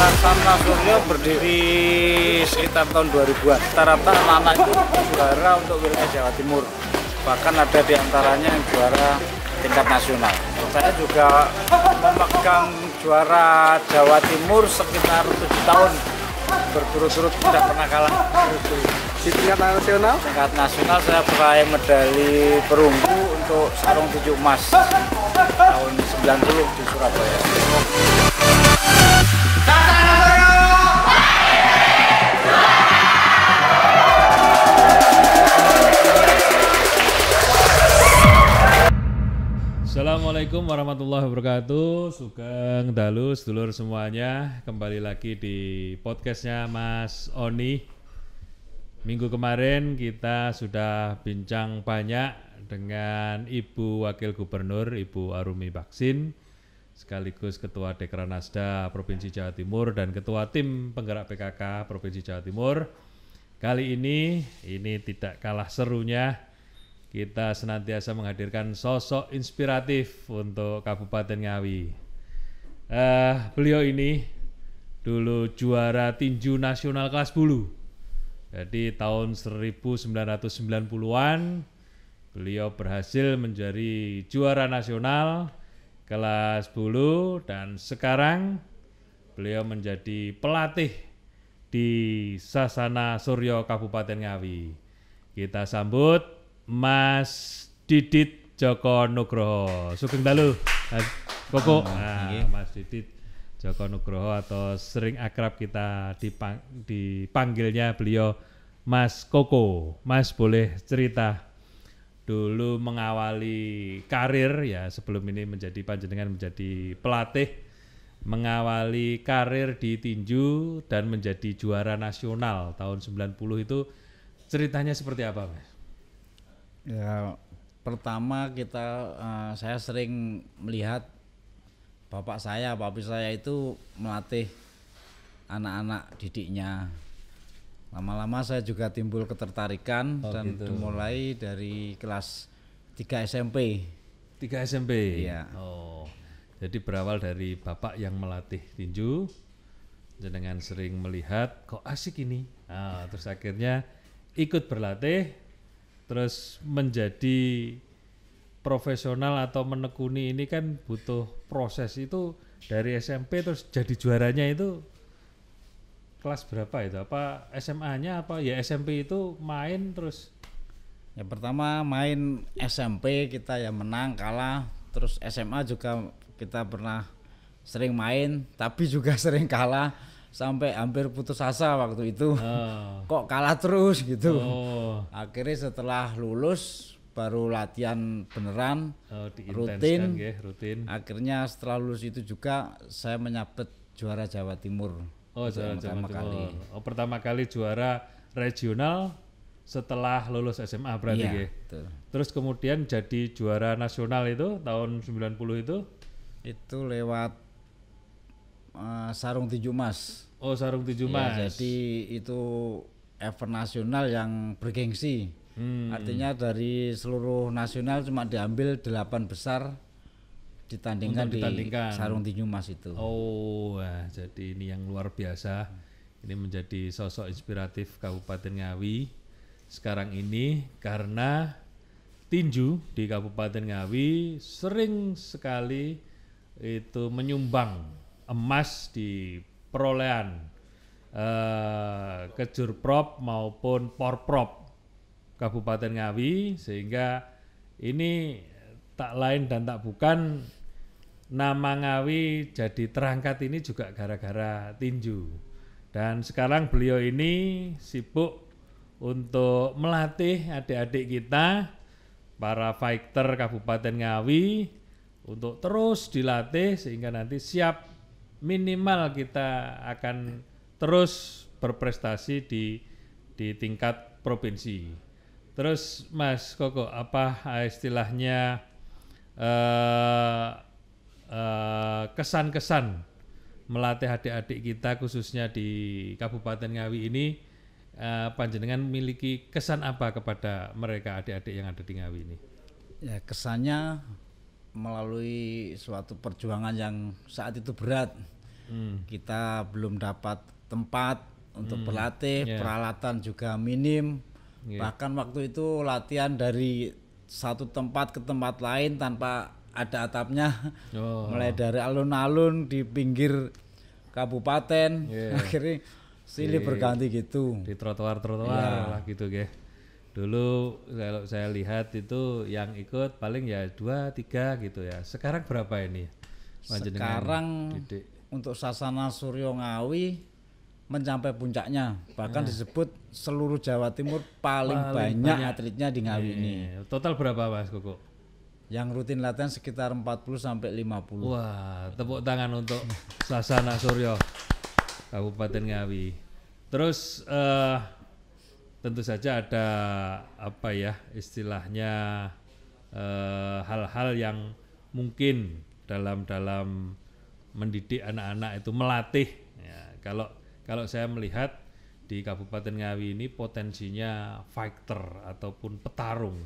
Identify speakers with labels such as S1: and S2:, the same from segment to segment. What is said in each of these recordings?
S1: Laksana Suryo berdiri sekitar tahun 2000-an. Rata-rata anak-anak itu juara untuk wilayah Jawa Timur. Bahkan ada di antaranya yang juara tingkat nasional. Saya juga memegang juara Jawa Timur sekitar 7 tahun berturut-turut, tidak pernah kalah.
S2: Di tingkat nasional?
S1: Tingkat nasional saya peraih medali perunggu untuk sarung tinju emas tahun 90 di Surabaya.
S3: Assalamualaikum warahmatullahi wabarakatuh. Sugeng dalu sedulur semuanya, kembali lagi di podcastnya Mas Oni. Minggu kemarin kita sudah bincang banyak dengan Ibu Wakil Gubernur, Ibu Arumi Baksin, sekaligus Ketua Dekranasda Provinsi Jawa Timur dan Ketua Tim Penggerak PKK Provinsi Jawa Timur. Kali ini tidak kalah serunya, kita senantiasa menghadirkan sosok inspiratif untuk Kabupaten Ngawi. Beliau ini dulu juara tinju nasional kelas bulu. Jadi tahun 1990-an beliau berhasil menjadi juara nasional kelas bulu dan sekarang beliau menjadi pelatih di Sasana Suryo Kabupaten Ngawi. Kita sambut Mas Didit Joko Nugroho. Sugeng dalu, Mas Koko. Mas Didit Joko Nugroho atau sering akrab kita dipanggilnya beliau Mas Koko. Mas boleh cerita dulu mengawali karir ya, sebelum ini panjenengan menjadi pelatih, mengawali karir di tinju dan menjadi juara nasional tahun 90 itu ceritanya seperti apa, Mas?
S1: Ya, pertama saya sering melihat papi saya itu melatih anak-anak didiknya. Lama-lama saya juga timbul ketertarikan dan gitu. Dimulai dari kelas 3 SMP.
S3: 3 SMP?
S1: Iya.
S3: Oh, jadi berawal dari bapak yang melatih tinju, jenengan sering melihat kok asik ini. Terus akhirnya ikut berlatih, terus menjadi profesional atau menekuni ini kan butuh proses. Itu dari SMP terus jadi juaranya itu kelas berapa itu? Apa SMA-nya apa ya SMP itu main terus?
S1: Ya pertama main SMP kita ya menang kalah, terus SMA juga kita pernah sering main tapi juga sering kalah sampai hampir putus asa waktu itu. Kok kalah terus gitu. Akhirnya setelah lulus baru latihan beneran, rutin. Akhirnya setelah lulus itu juga saya menyabet juara Jawa Timur.
S3: Juara Jawa Timur. Pertama kali juara regional setelah lulus SMA berarti ya. Terus kemudian jadi juara nasional itu tahun 90 itu? Itu
S1: lewat sarung tinju emas.
S3: Sarung tinju emas.
S1: Ya, jadi itu event nasional yang bergengsi. Artinya dari seluruh nasional cuma diambil 8 besar ditandingkan di sarung tinju emas itu.
S3: Jadi ini yang luar biasa. Ini menjadi sosok inspiratif Kabupaten Ngawi sekarang ini karena tinju di Kabupaten Ngawi sering sekali itu menyumbang emas di perolehan Kejurprop maupun Porprop Kabupaten Ngawi, sehingga ini tak lain dan tak bukan nama Ngawi jadi terangkat ini juga gara-gara tinju. Dan sekarang beliau ini sibuk untuk melatih adik-adik kita, para fighter Kabupaten Ngawi, untuk terus dilatih sehingga nanti siap, minimal kita akan terus berprestasi di tingkat provinsi. Terus Mas Koko, apa istilahnya kesan-kesan melatih adik-adik kita khususnya di Kabupaten Ngawi ini, panjenengan memiliki kesan apa kepada mereka adik-adik yang ada di Ngawi ini?
S1: Ya, kesannya melalui suatu perjuangan yang saat itu berat. Kita belum dapat tempat untuk berlatih, peralatan juga minim. Bahkan waktu itu latihan dari satu tempat ke tempat lain tanpa ada atapnya, mulai dari alun-alun di pinggir kabupaten, akhirnya silih berganti gitu.
S3: Di trotoar-trotoar lah gitu ya. Dulu kalau saya lihat itu yang ikut paling ya 2-3 gitu ya. Sekarang berapa ini?
S1: Sekarang untuk Sasana Suryo Ngawi mencapai puncaknya, bahkan disebut seluruh Jawa Timur paling banyak atletnya di Ngawi ini.
S3: Total berapa Mas Koko?
S1: Yang rutin latihan sekitar 40 sampai 50.
S3: Wah, tepuk tangan untuk Sasana Suryo Kabupaten Ngawi. Terus tentu saja ada apa ya istilahnya hal-hal yang mungkin dalam mendidik anak-anak itu melatih. Ya, kalau saya melihat di Kabupaten Ngawi ini potensinya fighter ataupun petarung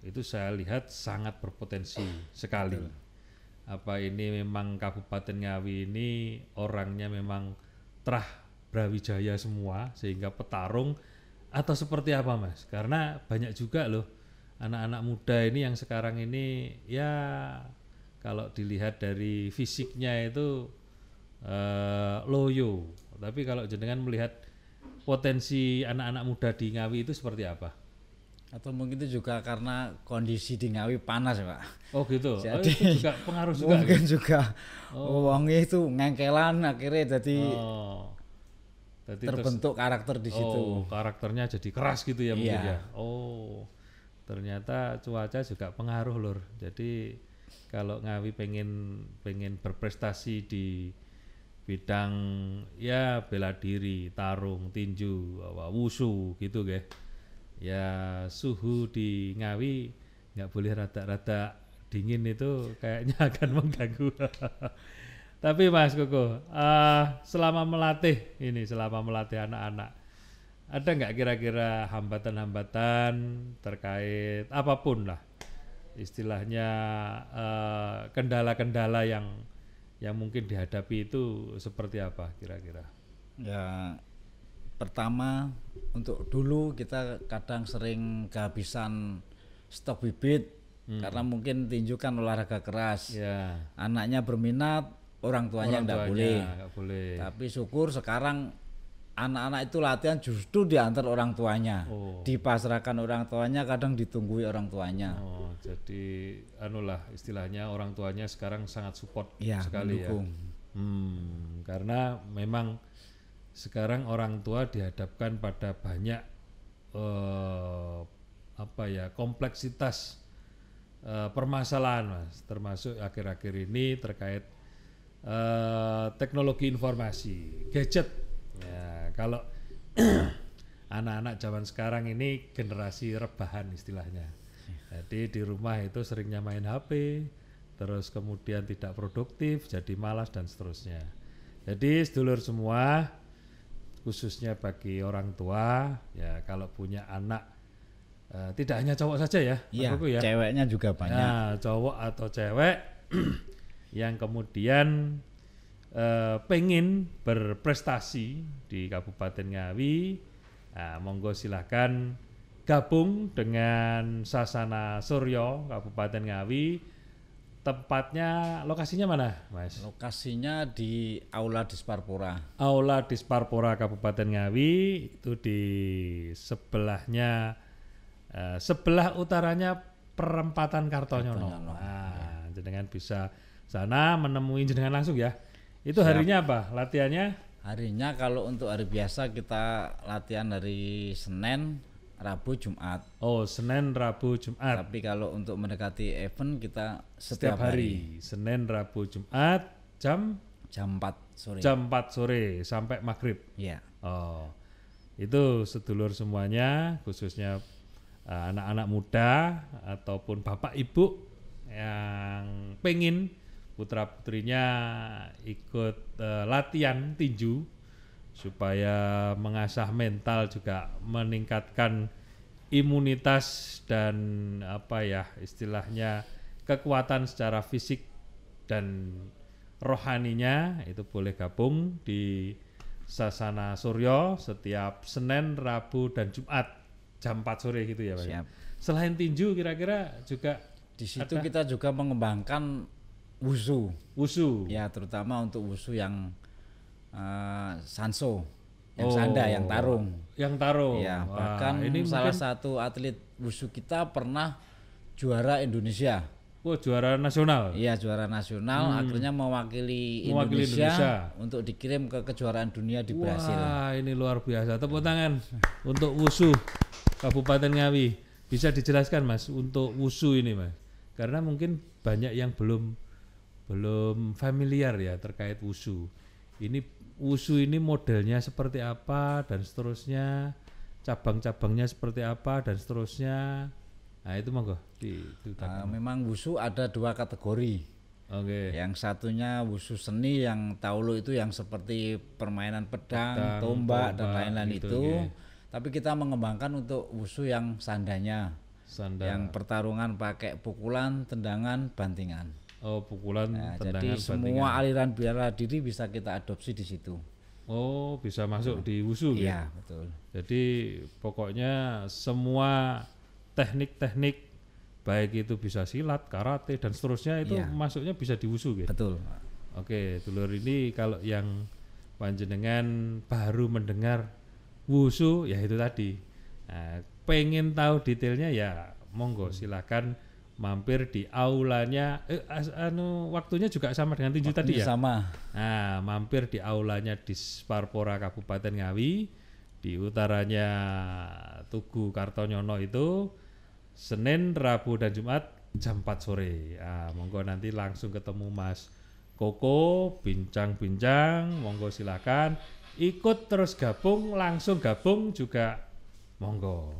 S3: itu saya lihat sangat berpotensi sekali. Apa ini memang Kabupaten Ngawi ini orangnya memang terah Brawijaya semua sehingga petarung atau seperti apa Mas? Karena banyak juga loh anak-anak muda ini yang sekarang ini ya kalau dilihat dari fisiknya itu loyo. Tapi kalau jenengan melihat potensi anak-anak muda di Ngawi itu seperti apa?
S1: Atau mungkin itu juga karena kondisi di Ngawi panas Pak.
S3: Oh gitu.
S1: Jadi
S3: itu juga pengaruh juga.
S1: Mungkin juga uangnya itu ngengkelan akhirnya jadi terbentuk karakter di situ.
S3: Karakternya jadi keras gitu ya mungkin ya. Oh, ternyata cuaca juga pengaruh lur. Jadi kalau Ngawi pengen berprestasi di bidang ya bela diri, tarung, tinju, wushu gitu guys. Ya suhu di Ngawi nggak boleh rada-rada dingin itu kayaknya akan mengganggu. Tapi Mas Koko, selama melatih anak-anak, ada nggak kira-kira hambatan-hambatan terkait apapun lah, istilahnya kendala-kendala yang mungkin dihadapi itu seperti apa kira-kira?
S1: Ya, pertama untuk dulu kita kadang sering kehabisan stok bibit karena mungkin tinju kan olahraga keras. Anaknya berminat, orang tuanya nggak boleh. Tapi syukur sekarang anak-anak itu latihan justru diantar orang tuanya, dipasrahkan orang tuanya, kadang ditunggui orang tuanya.
S3: Jadi anulah istilahnya orang tuanya sekarang sangat support sekali
S1: mendukung.
S3: Karena memang sekarang orang tua dihadapkan pada banyak kompleksitas permasalahan Mas, termasuk akhir-akhir ini terkait teknologi informasi, gadget. Ya, kalau anak-anak zaman sekarang ini generasi rebahan istilahnya. Jadi di rumah itu seringnya main HP, terus kemudian tidak produktif, jadi malas dan seterusnya. Jadi sedulur semua, khususnya bagi orang tua, ya kalau punya anak, tidak hanya cowok saja ya,
S1: ceweknya juga banyak.
S3: Nah, cowok atau cewek yang kemudian pengen berprestasi di Kabupaten Ngawi, monggo silahkan gabung dengan Sasana Suryo Kabupaten Ngawi. Tempatnya, lokasinya mana, Mas?
S1: Lokasinya di Aula Disparpora.
S3: Aula Disparpora Kabupaten Ngawi itu di sebelahnya, sebelah utaranya perempatan Kartonyono. Dengan bisa sana menemui jenengan langsung ya. Itu
S1: Siap.
S3: harinya apa? Latihannya?
S1: Harinya kalau untuk hari biasa kita latihan dari Senin, Rabu, Jumat.
S3: Oh, Senin, Rabu, Jumat.
S1: Tapi kalau untuk mendekati event kita
S3: Setiap hari. Senin, Rabu, Jumat jam
S1: jam 4 sore.
S3: jam 4 sore sampai maghrib.
S1: Ya.
S3: Oh, itu sedulur semuanya, khususnya anak-anak muda ataupun bapak ibu yang pengen putra putrinya ikut latihan tinju supaya mengasah mental juga meningkatkan imunitas dan apa ya istilahnya kekuatan secara fisik dan rohaninya, itu boleh gabung di Sasana Suryo setiap Senin, Rabu dan Jumat jam 4 sore gitu ya Pak.
S1: Siap.
S3: Selain tinju kira-kira juga
S1: Di situ
S3: ada
S1: kita juga mengembangkan wushu.
S3: wusu.
S1: Ya, terutama untuk wushu yang sanso, yang
S3: Oh,
S1: sanda, yang tarung.
S3: Yang tarung.
S1: Ya,
S3: Wah,
S1: bahkan
S3: ini
S1: salah
S3: mungkin
S1: satu atlet wushu kita pernah juara Indonesia.
S3: juara nasional.
S1: Iya, juara nasional, akhirnya mewakili
S3: Mewakili
S1: Indonesia untuk dikirim ke kejuaraan dunia di Brasil.
S3: Wah, ini luar biasa. Tepuk tangan untuk wusu Kabupaten Ngawi. Bisa dijelaskan Mas untuk wusu ini Mas? Karena mungkin banyak yang belum familiar ya terkait wusu. Ini wusu ini modelnya seperti apa dan seterusnya, cabang-cabangnya seperti apa dan seterusnya. Nah itu monggo diceritakan.
S1: Memang wushu ada 2 kategori.
S3: Oke.
S1: Yang satunya wushu seni, yang taulu itu yang seperti permainan pedang, tombak dan lain-lain
S3: gitu,
S1: itu.
S3: oke.
S1: Tapi kita mengembangkan untuk wushu yang sandanya,
S3: Sandal.
S1: yang pertarungan pakai pukulan, tendangan, bantingan.
S3: Oh, pukulan,
S1: Nah,
S3: tendangan,
S1: jadi semua
S3: bantingan.
S1: aliran bela diri bisa kita adopsi di situ.
S3: Oh, bisa masuk di wusu ya.
S1: Iya, betul.
S3: Jadi pokoknya semua teknik-teknik baik itu bisa silat, karate dan seterusnya itu
S1: Iya.
S3: masuknya bisa di wusu gitu.
S1: Betul.
S3: Oke, dulur ini kalau yang panjenengan baru mendengar wusu ya itu tadi. Nah, pengen tahu detailnya ya monggo silakan mampir di aulanya. Waktunya juga sama dengan tinju tadi ya.
S1: Sama.
S3: Nah, mampir di aulanya di Sparpora Kabupaten Ngawi, di utaranya Tugu Kartonyono itu Senin, Rabu dan Jumat jam 4 sore. Monggo nanti langsung ketemu Mas Koko, bincang-bincang, monggo silakan ikut terus gabung, langsung gabung juga monggo.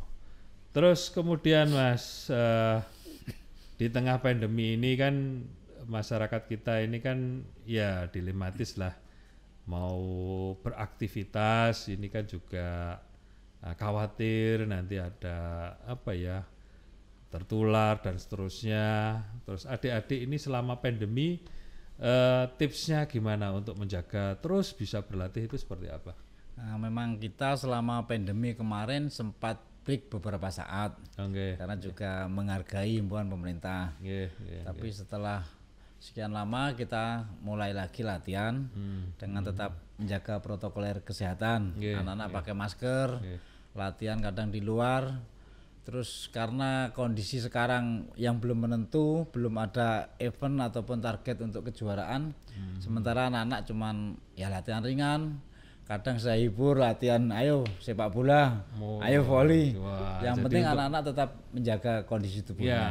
S3: Terus kemudian Mas di tengah pandemi ini kan masyarakat kita ini kan ya dilematis lah, mau beraktivitas ini kan juga khawatir nanti ada apa ya tertular dan seterusnya. Terus adik-adik ini selama pandemi tipsnya gimana untuk menjaga terus bisa berlatih itu seperti apa?
S1: Nah, memang kita selama pandemi kemarin sempat break beberapa saat.
S3: Oke.
S1: Karena juga menghargai himbauan pemerintah. Tapi setelah sekian lama kita mulai lagi latihan dengan tetap menjaga protokol kesehatan. Anak-anak pakai masker, latihan kadang di luar. Terus karena kondisi sekarang yang belum menentu, belum ada event ataupun target untuk kejuaraan, sementara anak-anak cuman ya latihan ringan. Kadang saya hibur latihan, ayo sepak bola, ayo volley. Yang penting anak-anak tetap menjaga kondisi tubuhnya.
S3: Ya,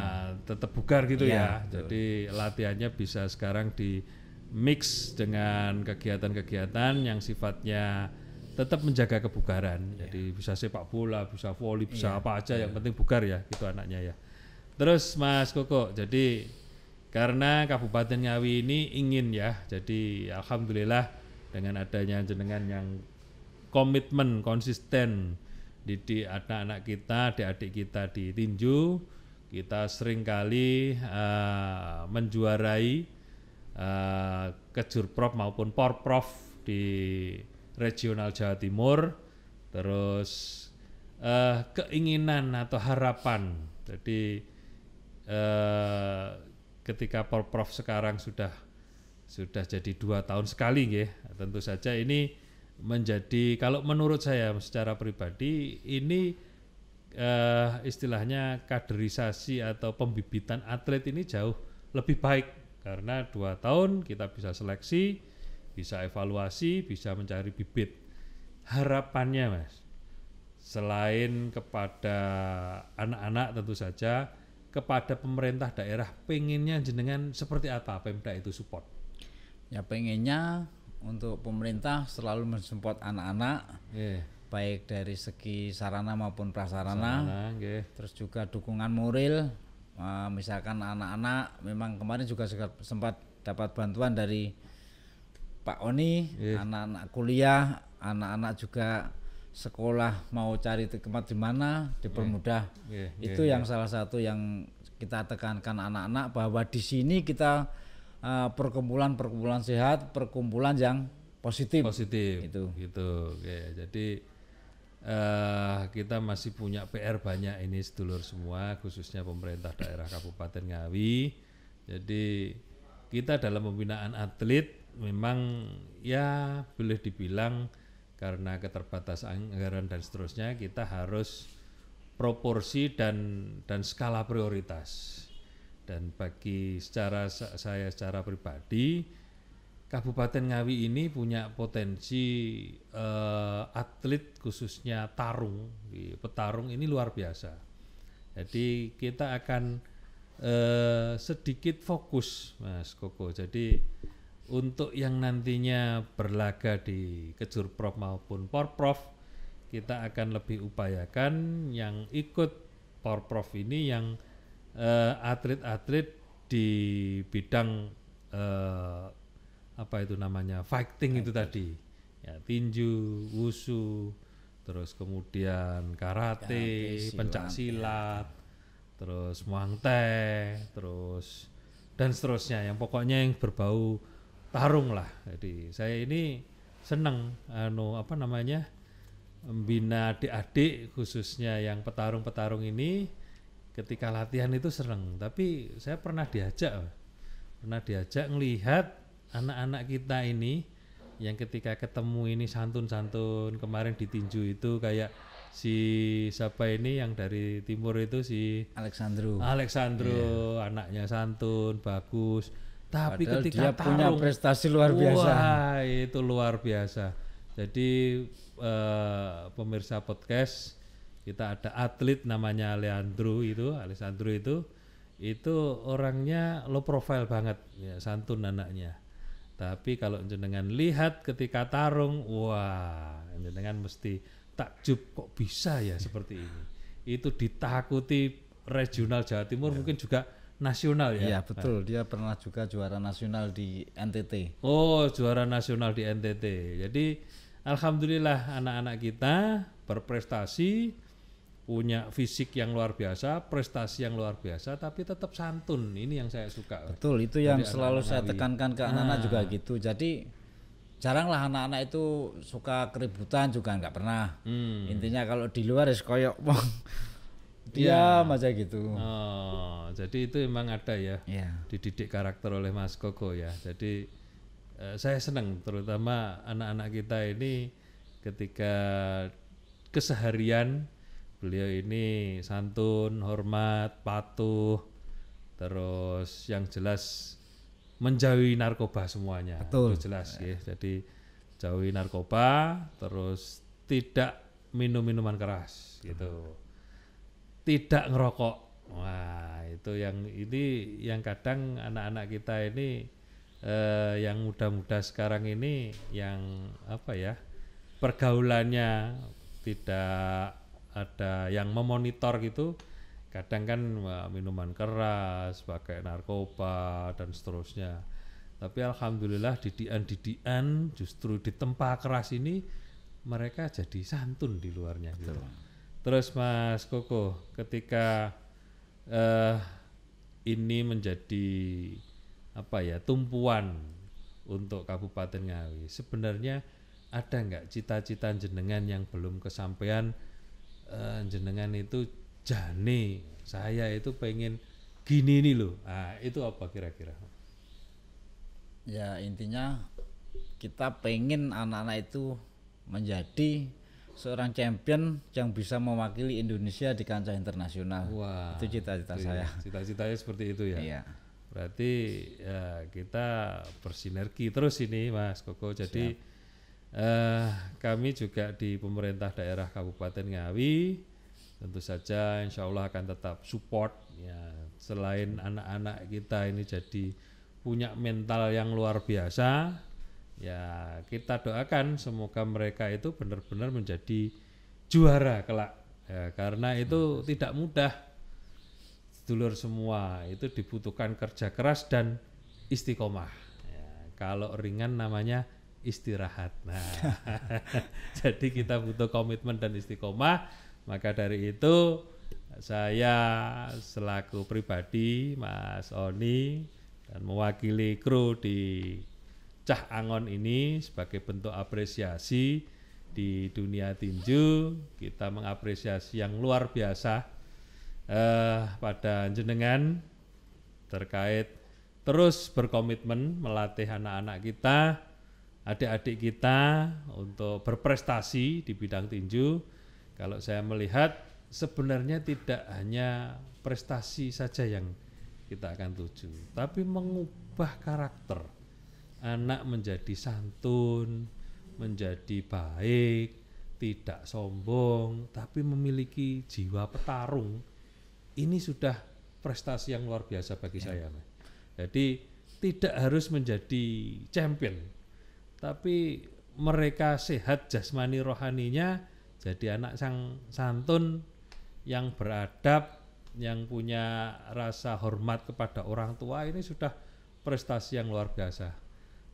S3: tetap bugar gitu ya.
S1: Betul.
S3: Jadi latihannya bisa sekarang di mix dengan kegiatan-kegiatan yang sifatnya tetap menjaga kebugaran. Jadi bisa sepak bola, bisa volley, bisa apa aja yang penting bugar ya gitu anaknya ya. Terus Mas Koko, jadi karena Kabupaten Ngawi ini ingin ya, jadi alhamdulillah dengan adanya jenengan yang komitmen konsisten didik anak-anak kita, adik-adik kita di tinju, kita seringkali menjuarai kejurprov maupun porprov di regional Jawa Timur. Terus keinginan atau harapan, jadi ketika porprov sekarang sudah jadi 2 tahun sekali ya, tentu saja ini menjadi, kalau menurut saya secara pribadi ini istilahnya kaderisasi atau pembibitan atlet ini jauh lebih baik karena 2 tahun kita bisa seleksi, bisa evaluasi, bisa mencari bibit. Harapannya Mas, selain kepada anak-anak tentu saja, kepada pemerintah daerah pengennya jenengan seperti apa Pemda itu support?
S1: Ya pengennya untuk pemerintah selalu mensupport anak-anak, baik dari segi sarana maupun prasarana, terus juga dukungan moral. Misalkan anak-anak, memang kemarin juga sempat dapat bantuan dari Pak Oni, anak-anak kuliah, anak-anak juga sekolah mau cari tempat di mana dipermudah. Itu yang salah satu yang kita tekankan anak-anak, bahwa di sini kita perkumpulan sehat, perkumpulan yang positif itu
S3: gitu. Oke, jadi kita masih punya PR banyak ini sedulur semua, khususnya pemerintah daerah Kabupaten Ngawi. Jadi kita dalam pembinaan atlet memang ya boleh dibilang karena keterbatasan anggaran dan seterusnya, kita harus proporsi dan skala prioritas. Dan bagi saya secara pribadi, Kabupaten Ngawi ini punya potensi atlet khususnya petarung ini luar biasa. Jadi kita akan sedikit fokus Mas Koko. Jadi untuk yang nantinya berlaga di Kejurprov maupun Porprov, kita akan lebih upayakan yang ikut Porprov ini yang atlet-atlet di bidang apa itu namanya fighting itu tadi ya, tinju, wushu, terus kemudian karate, pencak silat, terus muang thai, terus dan seterusnya, yang pokoknya yang berbau tarung lah. Jadi saya ini senang membina adik-adik khususnya yang petarung-petarung ini. Ketika latihan itu senang, tapi saya pernah diajak ngelihat anak-anak kita ini yang ketika ketemu ini santun-santun. Kemarin di tinju itu kayak si siapa ini yang dari timur itu, si
S1: Alexandro,
S3: anaknya santun, bagus. Tapi
S1: padahal
S3: ketika
S1: dia punya prestasi luar biasa.
S3: Wah, itu luar biasa. Jadi pemirsa podcast, kita ada atlet namanya Alessandro itu orangnya low profile banget ya, santun anaknya. Tapi kalau jenengan lihat ketika tarung, wah, jenengan mesti takjub, kok bisa ya seperti ini. Itu ditakuti regional Jawa Timur, mungkin juga nasional ya.
S1: Iya betul, dia pernah juga juara nasional di NTT.
S3: Oh, juara nasional di NTT. Jadi alhamdulillah anak-anak kita berprestasi, punya fisik yang luar biasa, prestasi yang luar biasa, tapi tetap santun. Ini yang saya suka.
S1: Betul, itu yang selalu saya tekankan ke anak-anak juga gitu. Jadi jaranglah anak-anak itu suka keributan, juga nggak pernah. Intinya kalau di luar ya koyok diam aja gitu.
S3: Oh, jadi itu memang ada ya, dididik karakter oleh Mas Koko ya. Jadi saya senang terutama anak-anak kita ini ketika keseharian beliau ini santun, hormat, patuh, terus yang jelas menjauhi narkoba semuanya.
S1: Betul.
S3: Itu jelas ya. Jadi jauhi narkoba, terus tidak minum minuman keras gitu. Tidak ngerokok. Wah, itu yang kadang anak-anak kita ini yang muda-muda sekarang ini yang pergaulannya tidak ada yang memonitor gitu, kadang kan minuman keras, pakai narkoba dan seterusnya. Tapi alhamdulillah didian justru di tempat keras ini mereka jadi santun di luarnya gitu. Terus Mas Koko, ketika ini menjadi tumpuan untuk Kabupaten Ngawi, sebenarnya ada nggak cita-cita jenengan yang belum kesampaian? Jenengan itu jane saya itu pengen gini nih loh. Itu apa kira-kira?
S1: Ya intinya kita pengen anak-anak itu menjadi seorang champion yang bisa mewakili Indonesia di kancah internasional.
S3: Wah,
S1: itu cita-cita saya.
S3: Cita-citanya seperti itu ya.
S1: Iya.
S3: Berarti ya kita bersinergi terus ini Mas Koko. Jadi kami juga di pemerintah daerah Kabupaten Ngawi tentu saja insya Allah akan tetap support ya. Selain anak-anak kita ini jadi punya mental yang luar biasa, ya kita doakan semoga mereka itu benar-benar menjadi juara kelak ya, karena itu tidak mudah. Sedulur semua itu dibutuhkan kerja keras dan istiqomah ya, kalau ringan namanya istirahat. Nah jadi kita butuh komitmen dan istiqomah. Maka dari itu saya selaku pribadi Mas Oni dan mewakili kru di Cah Angon ini sebagai bentuk apresiasi di dunia tinju, kita mengapresiasi yang luar biasa pada jenengan terkait terus berkomitmen melatih anak-anak kita, adik-adik kita untuk berprestasi di bidang tinju. Kalau saya melihat sebenarnya tidak hanya prestasi saja yang kita akan tuju, tapi mengubah karakter anak menjadi santun, menjadi baik, tidak sombong, tapi memiliki jiwa petarung. Ini sudah prestasi yang luar biasa bagi saya. Jadi tidak harus menjadi champion, tapi mereka sehat jasmani rohaninya, jadi anak sang santun yang beradab, yang punya rasa hormat kepada orang tua, ini sudah prestasi yang luar biasa.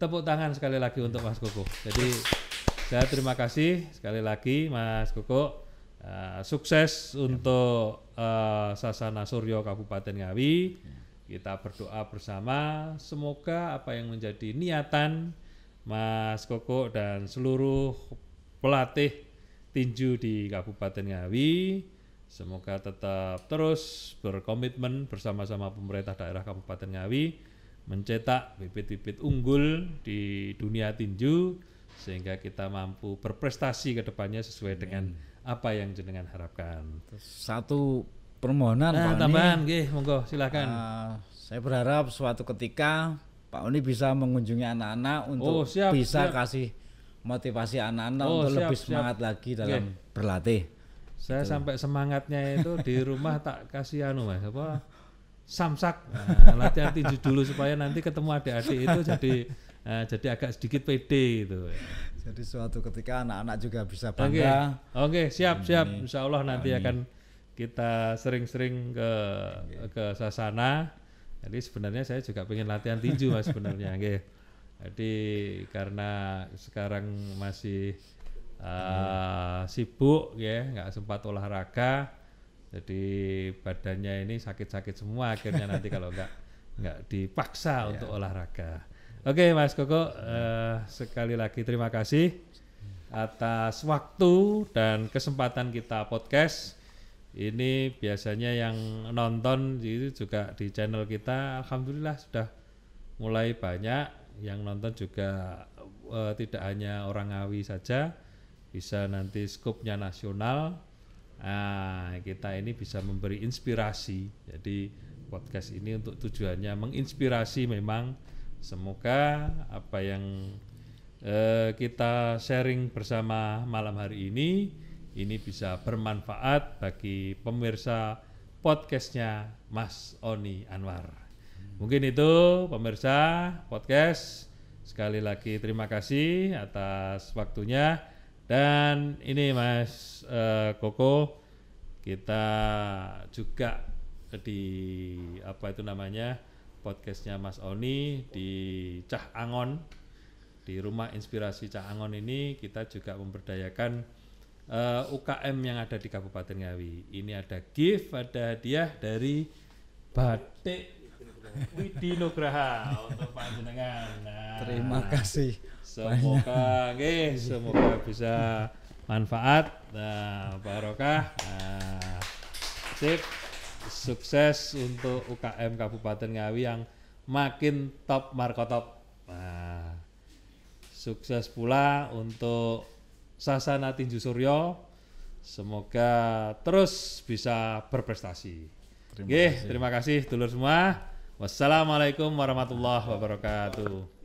S3: Tepuk tangan sekali lagi untuk Mas Koko. Jadi saya terima kasih sekali lagi Mas Koko. Sukses untuk Sasana Suryo Kabupaten Ngawi. Kita berdoa bersama semoga apa yang menjadi niatan Mas Koko dan seluruh pelatih tinju di Kabupaten Ngawi semoga tetap terus berkomitmen bersama-sama pemerintah daerah Kabupaten Ngawi mencetak bibit-bibit unggul di dunia tinju sehingga kita mampu berprestasi ke depannya sesuai dengan apa yang jenengan harapkan.
S1: Satu permohonan Pak Oni.
S3: Tambahan nggih, monggo silakan.
S1: Saya berharap suatu ketika Pak Oni bisa mengunjungi anak-anak untuk
S3: siap.
S1: kasih motivasi anak-anak untuk lebih semangat lagi dalam berlatih.
S3: Saya sampai semangatnya itu di rumah tak kasih Mas samsak, latihan tinju dulu supaya nanti ketemu adik-adik itu jadi agak sedikit pede gitu.
S1: Jadi suatu ketika anak-anak juga bisa bangga.
S3: Oke, siap. Insya Allah nanti akan kita sering-sering ke Sasana. Jadi sebenarnya saya juga pengen latihan tinju Mas sebenarnya. Jadi karena sekarang masih sibuk ya, nggak sempat olahraga. Jadi badannya ini sakit-sakit semua akhirnya nanti kalau nggak dipaksa untuk olahraga. Oke Mas Koko, sekali lagi terima kasih atas waktu dan kesempatan kita podcast. Ini biasanya yang nonton itu juga di channel kita, alhamdulillah sudah mulai banyak yang nonton juga, tidak hanya orang Ngawi saja, bisa nanti skupnya nasional. Kita ini bisa memberi inspirasi. Jadi podcast ini untuk tujuannya menginspirasi memang. Semoga apa yang kita sharing bersama malam hari ini bisa bermanfaat bagi pemirsa podcastnya Mas Oni Anwar. Mungkin itu pemirsa podcast. Sekali lagi terima kasih atas waktunya. Dan ini Mas Koko, kita juga di podcastnya Mas Oni di Cah Angon, di Rumah Inspirasi Cah Angon ini kita juga memberdayakan UKM yang ada di Kabupaten Ngawi. Ini ada gift, ada hadiah dari Batik Widi Nugraha untuk panjenengan.
S1: Terima kasih.
S3: Semoga bisa manfaat, barokah. Sip. Sukses untuk UKM Kabupaten Ngawi yang makin top markotop. Sukses pula untuk Sasana Tinju Suryo. Semoga terus bisa berprestasi. Terima kasih dulur semua. Wassalamualaikum warahmatullahi wabarakatuh.